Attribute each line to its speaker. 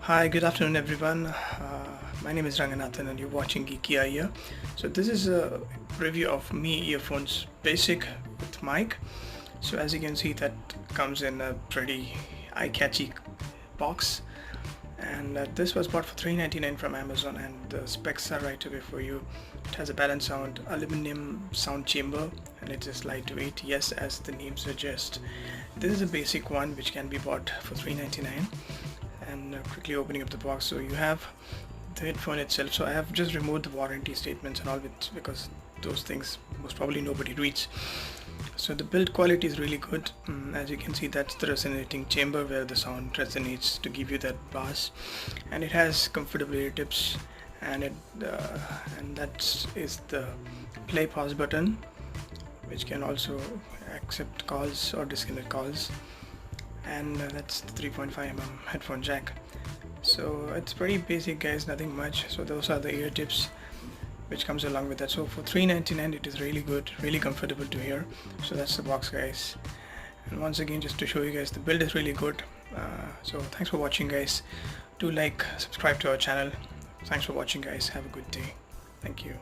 Speaker 1: Hi, good afternoon everyone. My name is Ranganathan and you're watching Geekyiyer. So this is a review of Mi earphones basic with mic. So as you can see, that comes in a pretty eye-catchy box, and this was bought for $3.99 from Amazon, and the specs are right away for you. It has a balanced sound aluminum sound chamber and it is lightweight, yes, as the name suggests. This is a basic one which can be bought for $3.99. And quickly opening up the box, so you have the headphone itself. So I have just removed the warranty statements and all because those things most probably nobody reads. So the build quality is really good. As you can see, that's the resonating chamber where the sound resonates to give you that bass, and it has comfortable ear tips, and that is the play pause button, which can also accept calls or disconnect calls, and that's the 3.5mm headphone jack. So it's pretty basic, guys, nothing much. So those are the ear tips which comes along with that. So for $3.99 it is really good, really comfortable to hear. So that's the box, guys, and once again, just to show you guys, the build is really good. So thanks for watching, guys. Do like, subscribe to our channel. Thanks for watching, guys. Have a good day. Thank you.